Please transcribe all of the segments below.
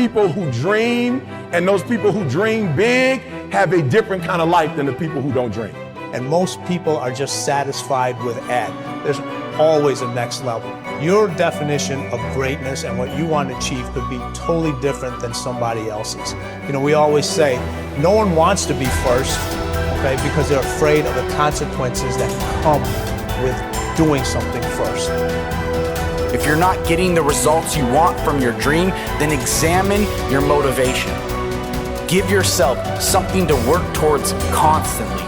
people who dream and those people who dream big have a different kind of life than the people who don't dream. And most people are just satisfied with Ed. There's always a next level. Your definition of greatness and what you want to achieve could be totally different than somebody else's. You know, we always say, no one wants to be first, okay, because they're afraid of the consequences that come with doing something first. If you're not getting the results you want from your dream, then examine your motivation. Give yourself something to work towards constantly.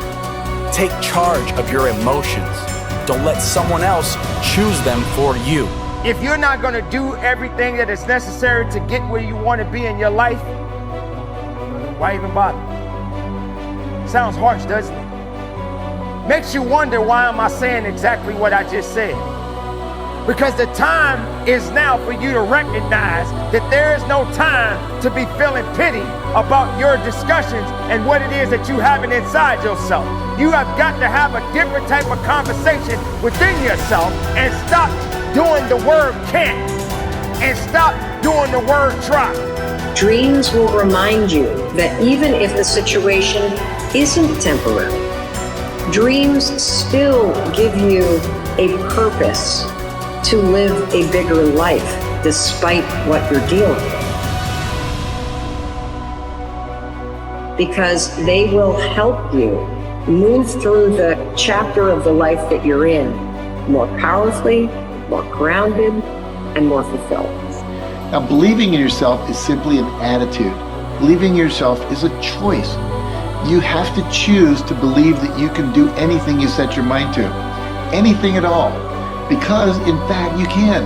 Take charge of your emotions. Don't let someone else choose them for you. If you're not going to do everything that is necessary to get where you want to be in your life, why even bother? Sounds harsh, doesn't it? Makes you wonder, why am I saying exactly what I just said? Because the time is now for you to recognize that there is no time to be feeling pity about your discussions and what it is that you have inside yourself. You have got to have a different type of conversation within yourself and stop doing the word can't and stop doing the word try. Dreams will remind you that even if the situation isn't temporary, dreams still give you a purpose to live a bigger life despite what you're dealing with. Because they will help you move through the chapter of the life that you're in more powerfully, more grounded, and more fulfilled. Now, believing in yourself is simply an attitude. Believing in yourself is a choice. You have to choose to believe that you can do anything you set your mind to. Anything at all. Because, in fact, you can.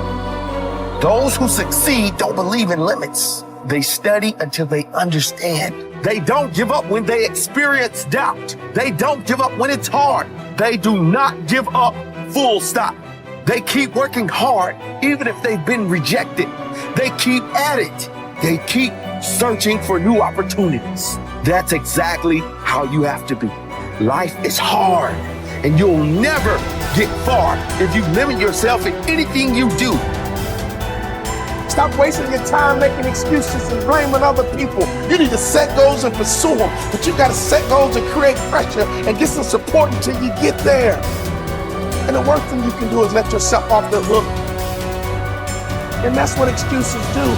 Those who succeed don't believe in limits. They study until they understand. They don't give up when they experience doubt. They don't give up when it's hard. They do not give up, full stop. They keep working hard, even if they've been rejected. They keep at it. They keep searching for new opportunities. That's exactly how you have to be. Life is hard, and you'll never get far if you limit yourself in anything you do. Stop wasting your time making excuses and blaming other people. You need to set goals and pursue them, but you gotta set goals and create pressure and get some support until you get there. And the worst thing you can do is let yourself off the hook. And that's what excuses do.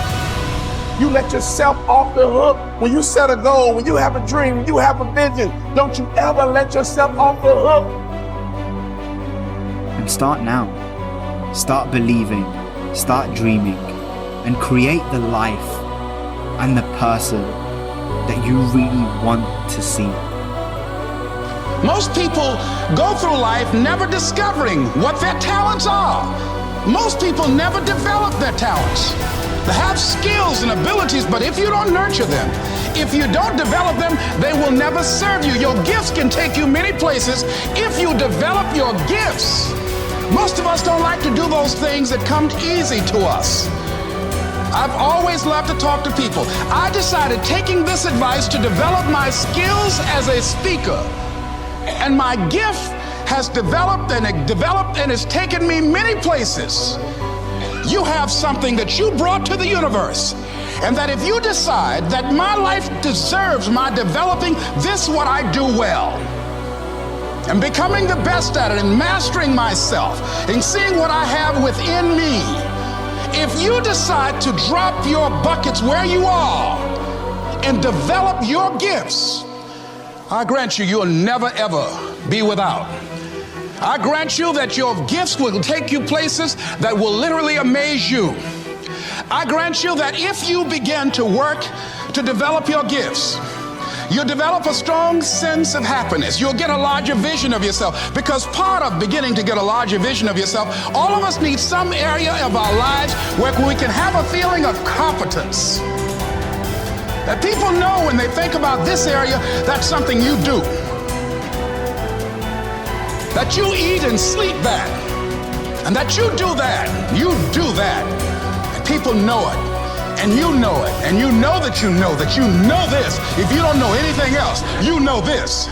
You let yourself off the hook. When you set a goal, when you have a dream, when you have a vision, don't you ever let yourself off the hook. And start now. Start believing, start dreaming, and create the life and the person that you really want to see. Most people go through life never discovering what their talents are. Most people never develop their talents. They have skills and abilities, but if you don't nurture them, if you don't develop them, they will never serve you. Your gifts can take you many places if you develop your gifts. Most of us don't like to do those things that come easy to us. I've always loved to talk to people. I decided, taking this advice, to develop my skills as a speaker. And my gift has developed and it's taken me many places. You have something that you brought to the universe. And that if you decide that my life deserves my developing this, what I do well, and becoming the best at it, and mastering myself, and seeing what I have within me, if you decide to drop your buckets where you are and develop your gifts, I grant you, you'll never ever be without. I grant you that your gifts will take you places that will literally amaze you. I grant you that if you begin to work to develop your gifts, you'll develop a strong sense of happiness. You'll get a larger vision of yourself, because part of beginning to get a larger vision of yourself, all of us need some area of our lives where we can have a feeling of competence. That people know when they think about this area, that's something you do. That you eat and sleep that. And that you do that. You do that. And people know it. And you know it. And you know that you know that you know this. If you don't know anything else, you know this.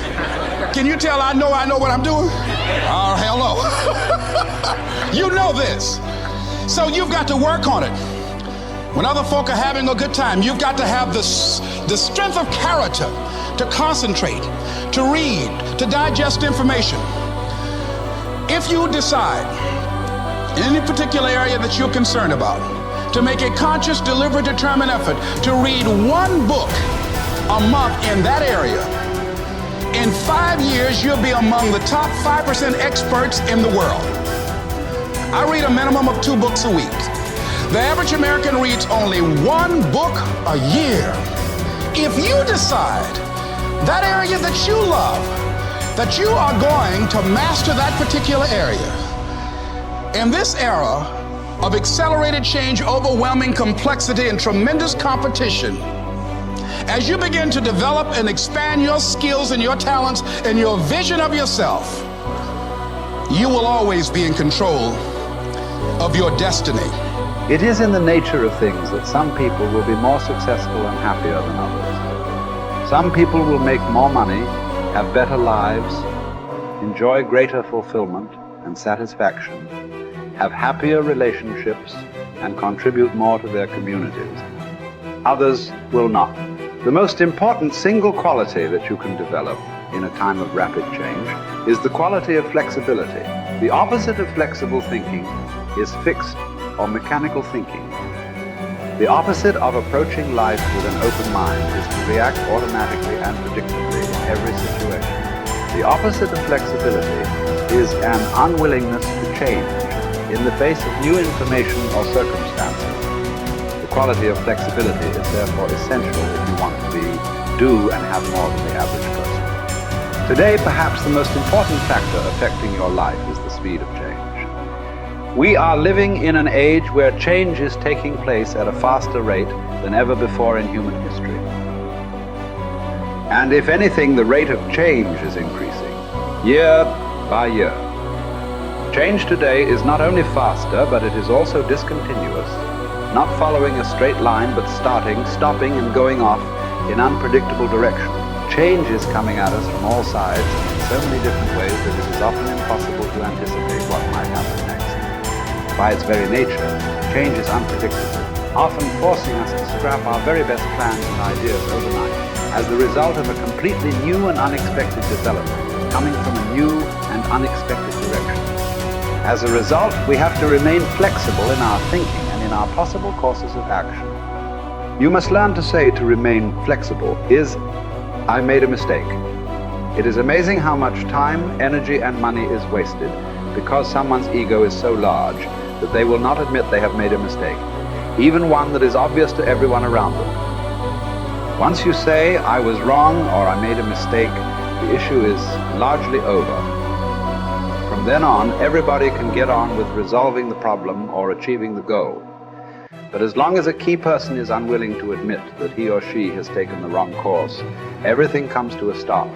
Can you tell I know what I'm doing? Oh, hello. You know this. So you've got to work on it. When other folk are having a good time, you've got to have the strength of character to concentrate, to read, to digest information. If you decide in any particular area that you're concerned about, to make a conscious, deliberate, determined effort to read one book a month in that area, in 5 years, you'll be among the top 5% experts in the world. I read a minimum of 2 books a week. The average American reads only 1 book a year. If you decide that area that you love, that you are going to master that particular area, in this era of accelerated change, overwhelming complexity, and tremendous competition, as you begin to develop and expand your skills and your talents and your vision of yourself, you will always be in control of your destiny. It is in the nature of things that some people will be more successful and happier than others. Some people will make more money, have better lives, enjoy greater fulfillment and satisfaction, have happier relationships, and contribute more to their communities. Others will not. The most important single quality that you can develop in a time of rapid change is the quality of flexibility. The opposite of flexible thinking is fixed or mechanical thinking. The opposite of approaching life with an open mind is to react automatically and predictably in every situation. The opposite of flexibility is an unwillingness to change in the face of new information or circumstances. The quality of flexibility is therefore essential if you want to do and have more than the average person. Today, perhaps the most important factor affecting your life is the speed of change. We are living in an age where change is taking place at a faster rate than ever before in human history. And if anything, the rate of change is increasing, year by year. Change today is not only faster, but it is also discontinuous, not following a straight line, but starting, stopping, and going off in unpredictable direction. Change is coming at us from all sides in so many different ways that it is often impossible to anticipate what might happen next. By its very nature, change is unpredictable, often forcing us to scrap our very best plans and ideas overnight as the result of a completely new and unexpected development coming from a new and unexpected direction. As a result, we have to remain flexible in our thinking and in our possible courses of action. You must learn to say to remain flexible is, I made a mistake. It is amazing how much time, energy, and money is wasted because someone's ego is so large that they will not admit they have made a mistake, even one that is obvious to everyone around them. Once you say, I was wrong or I made a mistake, the issue is largely over. From then on, everybody can get on with resolving the problem or achieving the goal. But as long as a key person is unwilling to admit that he or she has taken the wrong course, everything comes to a stop.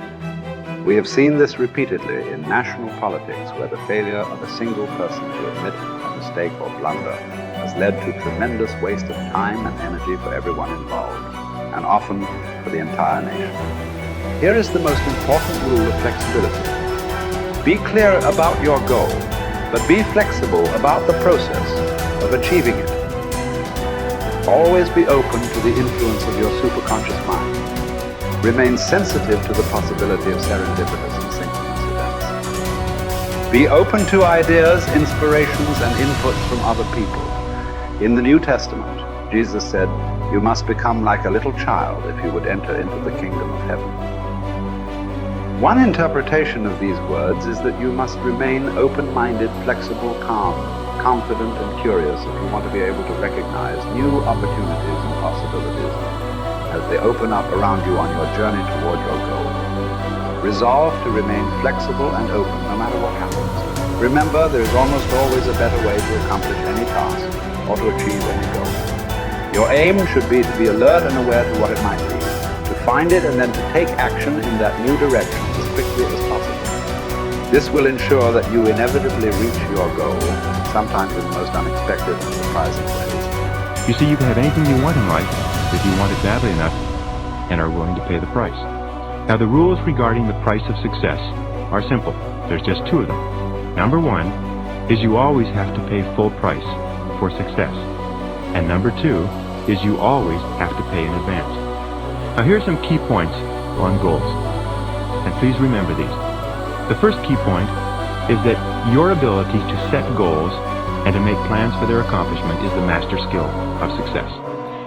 We have seen this repeatedly in national politics, where the failure of a single person to admit a mistake or blunder has led to tremendous waste of time and energy for everyone involved, and often for the entire nation. Here is the most important rule of flexibility. Be clear about your goal, but be flexible about the process of achieving it. Always be open to the influence of your superconscious mind. Remain sensitive to the possibility of serendipitous and synchronous events. Be open to ideas, inspirations, and inputs from other people. In the New Testament, Jesus said, you must become like a little child if you would enter into the kingdom of heaven. One interpretation of these words is that you must remain open-minded, flexible, calm, confident, and curious if you want to be able to recognize new opportunities and possibilities as they open up around you on your journey toward your goal. Resolve to remain flexible and open no matter what happens. Remember, there is almost always a better way to accomplish any task or to achieve any goal. Your aim should be to be alert and aware to what it might be, to find it and then to take action in that new direction as quickly as possible. This will ensure that you inevitably reach your goal, sometimes in the most unexpected and surprising ways. You see, you can have anything you want in life if you want it badly enough and are willing to pay the price. Now, the rules regarding the price of success are simple. There's just 2 of them. Number 1 is you always have to pay full price for success. And number 2 is you always have to pay in advance. Now here are some key points on goals, and please remember these. The first key point is that your ability to set goals and to make plans for their accomplishment is the master skill of success.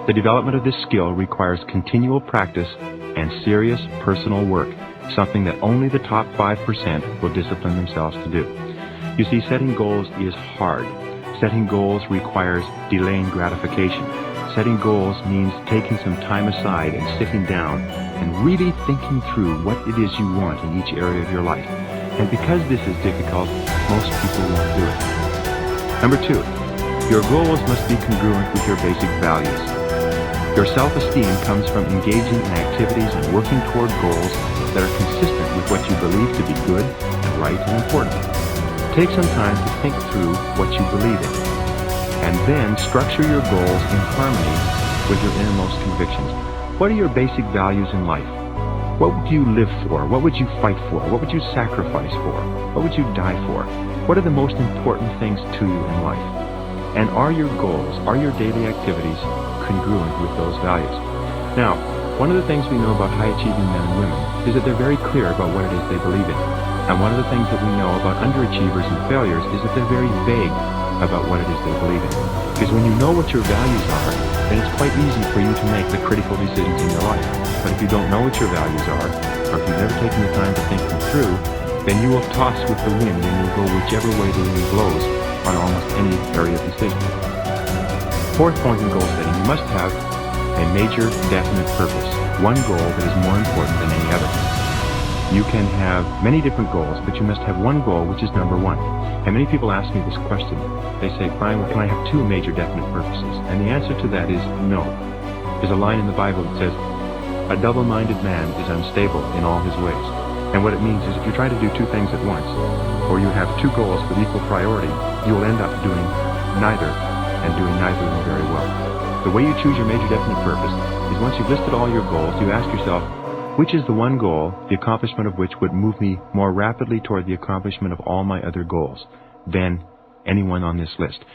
The development of this skill requires continual practice and serious personal work, something that only the top 5% will discipline themselves to do. You see, setting goals is hard. Setting goals requires delaying gratification. Setting goals means taking some time aside and sitting down and really thinking through what it is you want in each area of your life. And because this is difficult, most people won't do it. Number 2, your goals must be congruent with your basic values. Your self-esteem comes from engaging in activities and working toward goals that are consistent with what you believe to be good and right and important. Take some time to think through what you believe in, and then structure your goals in harmony with your innermost convictions. What are your basic values in life? What would you live for? What would you fight for? What would you sacrifice for? What would you die for? What are the most important things to you in life? And are your goals, are your daily activities congruent with those values? Now, one of the things we know about high-achieving men and women is that they're very clear about what it is they believe in. And one of the things that we know about underachievers and failures is that they're very vague about what it is they believe in. Because when you know what your values are, then it's quite easy for you to make the critical decisions in your life. But if you don't know what your values are, or if you've never taken the time to think them through, then you will toss with the wind and you'll go whichever way the wind blows on almost any area of decision. Fourth point in goal setting, you must have a major, definite purpose, one goal that is more important than any other. You can have many different goals, but you must have one goal which is number one. And many people ask me this question. They say, Brian, well, can I have two major definite purposes? And the answer to that is no. There's a line in the Bible that says, a double-minded man is unstable in all his ways. And what it means is if you try to do two things at once, or you have two goals with equal priority, you will end up doing neither, and doing neither of them very well. The way you choose your major definite purpose is once you've listed all your goals, you ask yourself, which is the one goal, the accomplishment of which would move me more rapidly toward the accomplishment of all my other goals than anyone on this list?